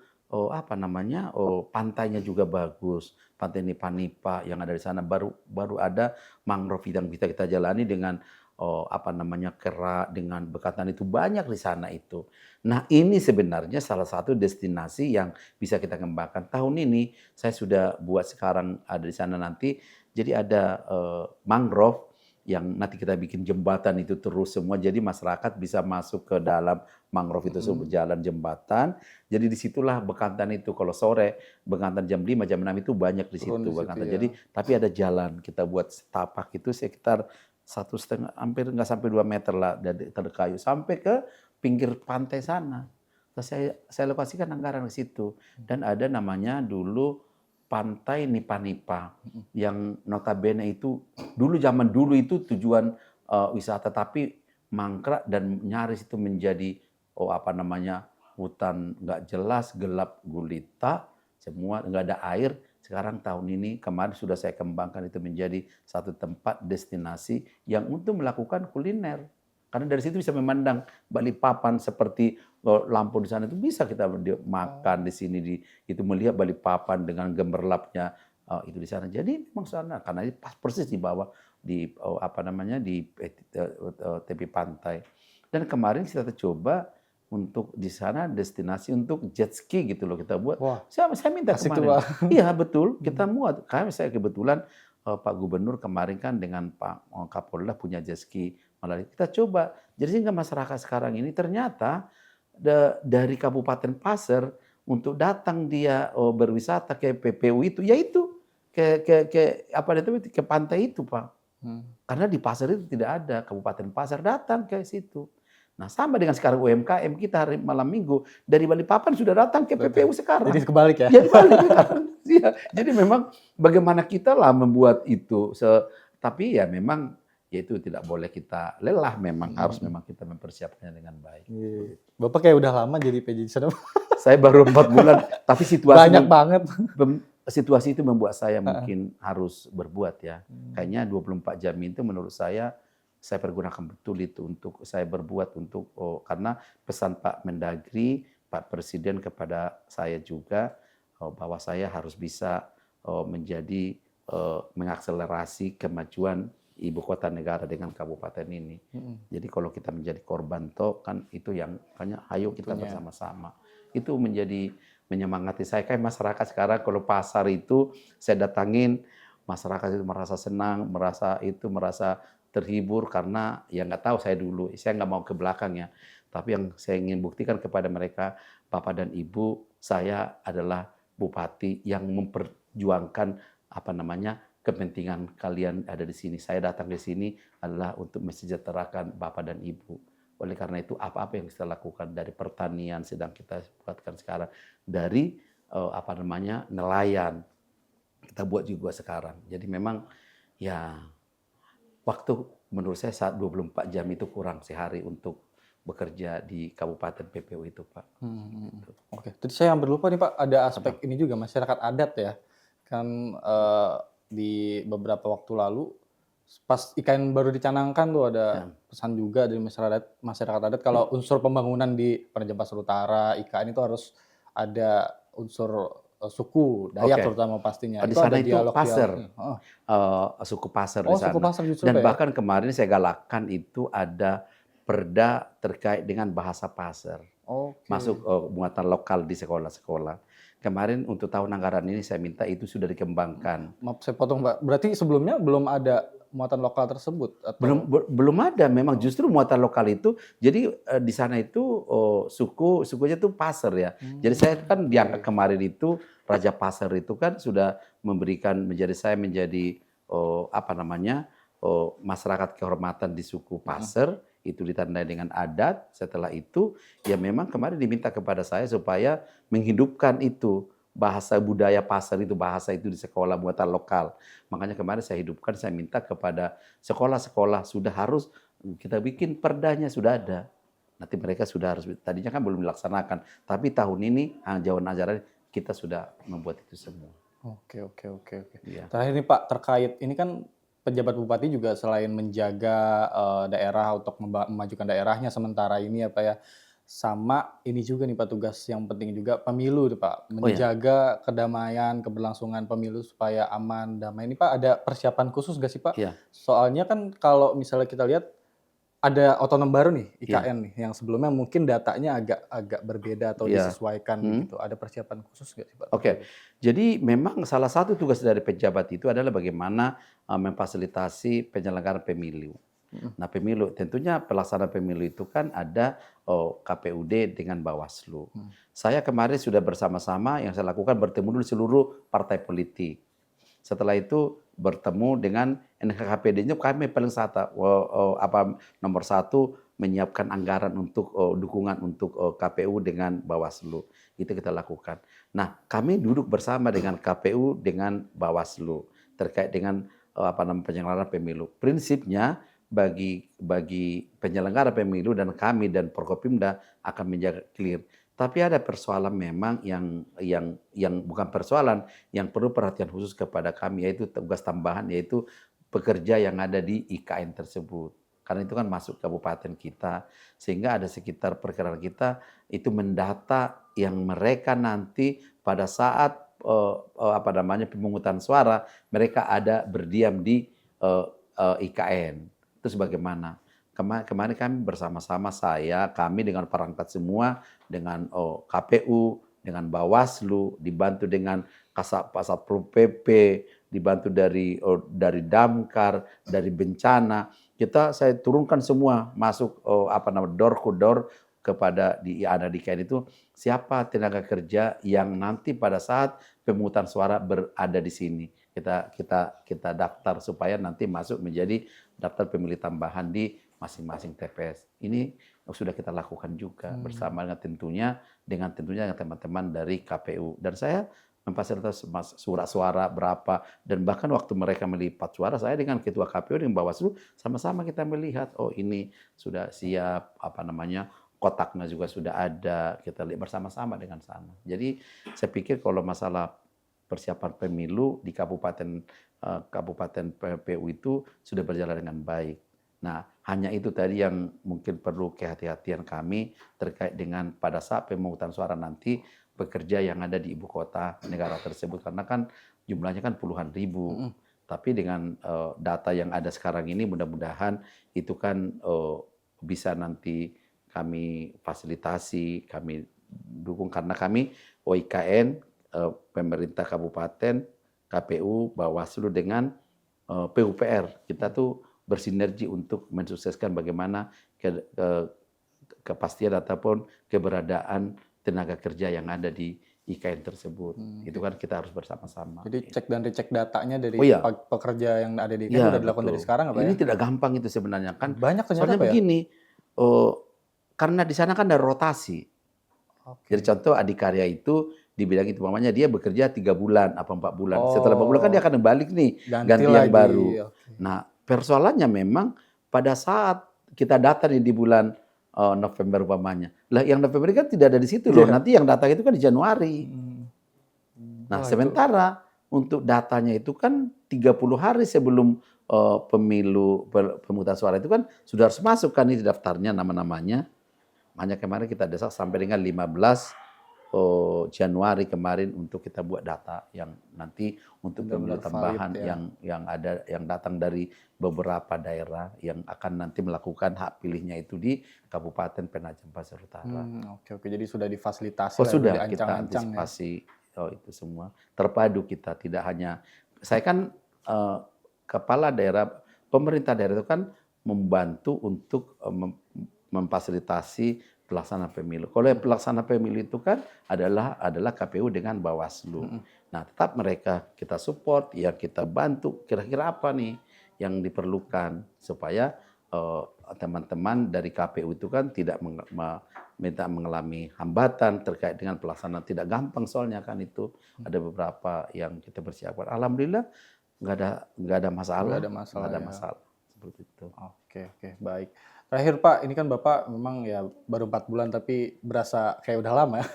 Speaker 1: pantainya juga bagus. Pantai Nipa-Nipa yang ada di sana baru ada mangrove yang bisa kita jalani dengan kera, dengan bekantan itu banyak di sana itu. Nah ini sebenarnya salah satu destinasi yang bisa kita kembangkan. Tahun ini saya sudah buat sekarang ada di sana nanti. Jadi ada mangrove yang nanti kita bikin jembatan itu terus semua. Jadi masyarakat bisa masuk ke dalam mangrove itu jalan jembatan. Jadi disitulah bekantan itu. Kalau sore bekantan jam 5, jam 6 itu banyak di situ bekantan. Jadi tapi ada jalan kita buat setapak itu sekitar 1,5, hampir nggak sampai 2 meter lah dari kayu sampai ke pinggir pantai sana. Terus saya lokasikan anggaran ke situ. Dan ada namanya dulu Pantai Nipa-Nipa yang notabene itu zaman dulu itu tujuan wisata, tapi mangkrak dan nyaris itu menjadi hutan nggak jelas, gelap gulita, semua nggak ada air. Sekarang kemarin sudah saya kembangkan itu menjadi satu tempat destinasi yang untuk melakukan kuliner. Karena dari situ bisa memandang Balikpapan seperti lampu di sana itu bisa kita makan di sini itu melihat Balikpapan dengan gemerlapnya itu di sana. Jadi memang sana karena ini pas persis di bawah di tepi pantai. Dan kemarin kita coba untuk di sana destinasi untuk jet ski gitu loh kita buat. Saya minta kemarin. Iya betul, kita muat. Karena saya kebetulan Pak Gubernur kemarin kan dengan Pak Kapolda punya jet ski melalui kita coba. Jadi sehingga masyarakat sekarang ini ternyata dari Kabupaten Pasir untuk datang dia berwisata ke PPU itu, yaitu ke apa itu ke pantai itu, Pak. Karena di Pasir itu tidak ada, Kabupaten Pasir datang ke situ. Nah, sama dengan sekarang UMKM kita hari malam Minggu dari Balikpapan sudah datang ke PPU sekarang.
Speaker 2: Jadi kebalik ya?
Speaker 1: Jadi balik sekarang. Iya. Jadi memang bagaimana kita lah membuat itu. Tapi ya memang ya itu tidak boleh kita lelah, memang harus memang kita mempersiapkannya dengan baik.
Speaker 2: Bapak kayak udah lama jadi PJ di sana.
Speaker 1: Saya baru 4 bulan, tapi
Speaker 2: Banyak banget.
Speaker 1: situasi itu membuat saya mungkin harus berbuat ya. Kayaknya 24 jam itu menurut saya pergunakan betul itu untuk saya berbuat untuk karena pesan Pak Mendagri, Pak Presiden kepada saya juga bahwa saya harus bisa menjadi mengakselerasi kemajuan ibu kota negara dengan kabupaten ini. Jadi kalau kita menjadi korban toh kan itu yang makanya ayo kita bersama-sama. Itu menjadi menyemangati saya. Kayak masyarakat sekarang kalau pasar itu saya datangin, masyarakat itu merasa senang, merasa terhibur karena ya nggak tahu saya dulu, saya nggak mau ke belakang ya. Tapi yang saya ingin buktikan kepada mereka, Bapak dan Ibu, saya adalah bupati yang memperjuangkan kepentingan kalian ada di sini. Saya datang di sini adalah untuk mensejahterakan Bapak dan Ibu. Oleh karena itu apa-apa yang kita lakukan dari pertanian sedang kita buatkan sekarang, dari nelayan kita buat juga sekarang. Jadi memang ya waktu menurut saya saat 24 jam itu kurang sehari untuk bekerja di Kabupaten PPU itu, Pak.
Speaker 2: Oke, tadi saya hampir lupa nih Pak, ada aspek ini juga masyarakat adat ya. Kan di beberapa waktu lalu pas IKN baru dicanangkan tuh ada pesan juga dari masyarakat adat kalau unsur pembangunan di Penajam Pasir Utara, IKN itu harus ada unsur suku Dayak terutama pastinya.
Speaker 1: Di
Speaker 2: Itu
Speaker 1: sana
Speaker 2: ada
Speaker 1: itu
Speaker 2: dialog
Speaker 1: Pasir, suku Pasir di sana.
Speaker 2: suku Pasir justru
Speaker 1: Dan
Speaker 2: ya?
Speaker 1: bahkan kemarin saya galakkan itu ada perda terkait dengan bahasa Pasir. Masuk muatan lokal di sekolah-sekolah. Kemarin untuk tahun anggaran ini saya minta itu sudah dikembangkan.
Speaker 2: Maaf saya potong Pak, berarti sebelumnya belum ada muatan lokal tersebut? Atau?
Speaker 1: Belum ada, memang justru muatan lokal itu, jadi di sana itu sukunya itu Pasir ya. Jadi saya kan diangkat kemarin itu, Raja Pasir itu kan sudah menjadi masyarakat kehormatan di suku Pasir, itu ditandai dengan adat. Setelah itu ya memang kemarin diminta kepada saya supaya menghidupkan itu bahasa budaya Pasir itu, bahasa itu di sekolah muatan lokal. Makanya kemarin saya hidupkan, saya minta kepada sekolah-sekolah sudah harus kita bikin perdanya, sudah ada. Nanti mereka sudah harus, tadinya kan belum dilaksanakan, tapi tahun ini jawan ajaran kita sudah membuat itu semua.
Speaker 2: Oke.
Speaker 1: Ya.
Speaker 2: Terakhir nih Pak, terkait ini kan pejabat bupati juga selain menjaga daerah untuk memajukan daerahnya sementara ini ya Pak ya, sama ini juga nih Pak tugas yang penting juga pemilu nih Pak, menjaga kedamaian, keberlangsungan pemilu supaya aman, damai. Ini Pak ada persiapan khusus nggak sih Pak?
Speaker 1: Iya.
Speaker 2: Soalnya kan kalau misalnya kita lihat ada otonom baru nih IKN nih, yang sebelumnya mungkin datanya agak berbeda atau disesuaikan gitu. Ada persiapan khusus nggak sih Pak?
Speaker 1: Oke. Jadi memang salah satu tugas dari pejabat itu adalah bagaimana memfasilitasi penyelenggaraan pemilu. Nah, pemilu tentunya pelaksanaan pemilu itu kan ada KPUD dengan Bawaslu. Saya kemarin sudah bersama-sama yang saya lakukan bertemu dulu seluruh partai politik. Setelah itu bertemu dengan NKKPD-nya, kami paling nomor satu menyiapkan anggaran untuk dukungan untuk KPU dengan Bawaslu. Itu kita lakukan. Nah, kami duduk bersama dengan KPU dengan Bawaslu terkait dengan penyelenggaraan pemilu. Prinsipnya bagi penyelenggara pemilu dan kami dan Forkopimda akan menjaga clear. Tapi ada persoalan memang yang bukan persoalan, yang perlu perhatian khusus kepada kami, yaitu tugas tambahan, yaitu pekerja yang ada di IKN tersebut. Karena itu kan masuk kabupaten kita, sehingga ada sekitar perkiraan kita itu mendata yang mereka nanti pada saat pemungutan suara mereka ada berdiam di IKN. Terus bagaimana? Kemarin kami bersama-sama kami dengan perangkat semua, dengan KPU, dengan Bawaslu, dibantu dengan Kasat Satpol PP, dibantu dari damkar, dari bencana. Saya turunkan semua masuk door to door kepada ada di IKN itu siapa tenaga kerja yang nanti pada saat pemungutan suara berada di sini. Kita daftar supaya nanti masuk menjadi daftar pemilih tambahan di masing-masing TPS. Ini sudah kita lakukan juga bersama dengan tentunya teman-teman dari KPU. Dan saya memfasilitasi surat suara berapa, dan bahkan waktu mereka melipat suara, saya dengan ketua KPU dengan Bawaslu sama-sama kita melihat, oh ini sudah siap, kotaknya juga sudah ada, kita lihat bersama-sama dengan sana. Jadi saya pikir kalau masalah persiapan pemilu di kabupaten PPU itu sudah berjalan dengan baik. Nah, hanya itu tadi yang mungkin perlu kehati-hatian kami terkait dengan pada saat pemungutan suara nanti pekerja yang ada di ibu kota negara tersebut, karena kan jumlahnya kan puluhan ribu. Tapi dengan data yang ada sekarang ini mudah-mudahan itu kan bisa nanti kami fasilitasi, kami dukung karena kami OIKN, pemerintah kabupaten, KPU, Bawaslu dengan PUPR. Kita tuh bersinergi untuk mensukseskan bagaimana kepastian ataupun keberadaan tenaga kerja yang ada di IKN tersebut. Itu kan kita harus bersama-sama.
Speaker 2: Jadi cek dan recheck datanya dari pekerja yang ada di IKN
Speaker 1: ya,
Speaker 2: udah dilakukan dari sekarang apa ya?
Speaker 1: Ini tidak gampang itu sebenarnya kan.
Speaker 2: Banyak ternyata
Speaker 1: soalnya begini, karena di sana kan ada rotasi. Jadi contoh adikarya itu dibilang itu mamanya dia bekerja 3 bulan apa 4 bulan. Setelah 4 bulan kan dia akan balik nih ganti yang baru. Nah, persoalannya memang pada saat kita data nih di bulan November umpamanya. Lah yang November kan tidak ada di situ loh. Nanti yang data itu kan di Januari. Nah, sementara untuk datanya itu kan 30 hari sebelum pemungutan suara itu kan sudah harus masuk kan di daftarnya nama-namanya. Makanya kemarin kita desak sampai dengan 15 Januari kemarin untuk kita buat data yang nanti untuk pemilu tambahan yang ada yang datang dari beberapa daerah yang akan nanti melakukan hak pilihnya itu di Kabupaten Penajam Pasir Utara.
Speaker 2: Oke, jadi sudah difasilitasi.
Speaker 1: Sudah kita antisipasi itu semua. Terpadu kita, tidak hanya saya kan kepala daerah, pemerintah daerah itu kan membantu untuk memfasilitasi pelaksana pemilu. Kalau yang pelaksana pemilu itu kan adalah KPU dengan Bawaslu. Nah, tetap mereka kita support, ya kita bantu. Kira-kira apa nih yang diperlukan supaya teman-teman dari KPU itu kan tidak mengalami hambatan terkait dengan pelaksanaan. Tidak gampang soalnya kan itu ada beberapa yang kita persiapkan. Alhamdulillah nggak ada masalah. Nggak ada masalah seperti itu.
Speaker 2: Oke, baik. Terakhir Pak, ini kan Bapak memang ya baru 4 bulan tapi berasa kayak udah lama ya.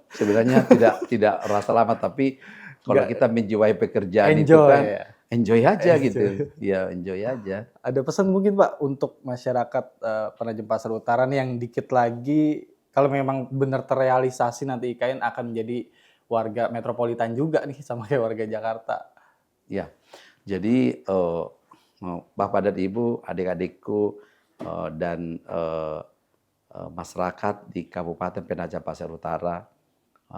Speaker 1: Sebenarnya tidak rasa lama, tapi kalau kita menjiwai pekerjaan itu kan enjoy aja gitu. Ya enjoy aja.
Speaker 2: Ada pesan mungkin Pak untuk masyarakat Penajam Pasir Utara nih yang dikit lagi kalau memang benar terrealisasi nanti IKN akan menjadi warga metropolitan juga nih sama kayak warga Jakarta.
Speaker 1: Ya, jadi Bapak dan Ibu, adik-adikku, dan masyarakat di Kabupaten Penajam Pasir Utara,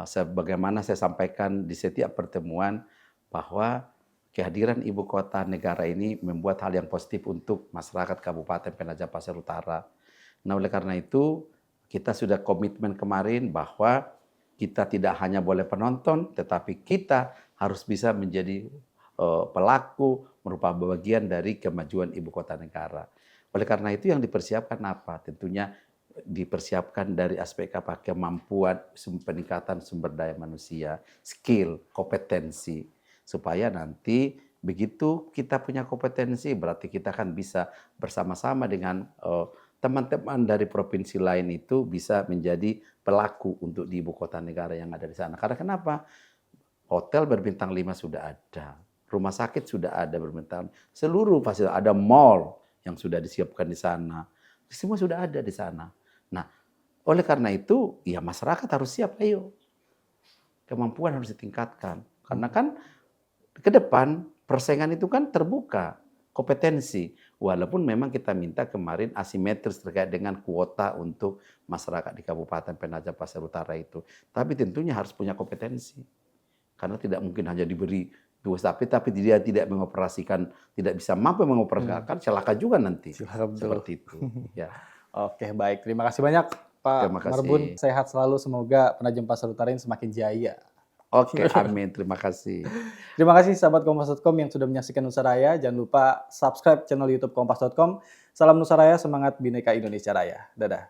Speaker 1: sebagaimana saya sampaikan di setiap pertemuan bahwa kehadiran ibu kota negara ini membuat hal yang positif untuk masyarakat Kabupaten Penajam Pasir Utara. Nah, oleh karena itu kita sudah komitmen kemarin bahwa kita tidak hanya boleh penonton, tetapi kita harus bisa menjadi pelaku, merupakan bagian dari kemajuan ibu kota negara. Oleh karena itu yang dipersiapkan apa? Tentunya dipersiapkan dari aspek apa? Kemampuan, peningkatan sumber daya manusia, skill, kompetensi. Supaya nanti begitu kita punya kompetensi, berarti kita akan bisa bersama-sama dengan teman-teman dari provinsi lain itu bisa menjadi pelaku untuk di ibu kota negara yang ada di sana. Karena kenapa? Hotel berbintang 5 sudah ada. Rumah sakit sudah ada berbintang. Seluruh fasilitas, ada mall yang sudah disiapkan di sana. Semua sudah ada di sana. Nah, oleh karena itu, ya masyarakat harus siap, ayo. Kemampuan harus ditingkatkan. Karena kan ke depan persaingan itu kan terbuka, kompetensi. Walaupun memang kita minta kemarin asimetris terkait dengan kuota untuk masyarakat di Kabupaten Penajam Pasir Utara itu. Tapi tentunya harus punya kompetensi. Karena tidak mungkin hanya diberi tapi dia tidak mengoperasikan, tidak bisa mampu mengoperasikan, celaka juga nanti.
Speaker 2: Celaka betul.
Speaker 1: Seperti itu. Ya.
Speaker 2: Oke, baik. Terima kasih banyak Pak
Speaker 1: Terima kasih.
Speaker 2: Marbun. Sehat selalu, semoga Penajem Pasar Utara ini semakin jaya.
Speaker 1: Oke, amin. Terima kasih.
Speaker 2: Terima kasih sahabat Kompas.com yang sudah menyaksikan Nusaraya. Jangan lupa subscribe channel YouTube Kompas.com. Salam Nusaraya, semangat Bhinneka Indonesia Raya. Dadah.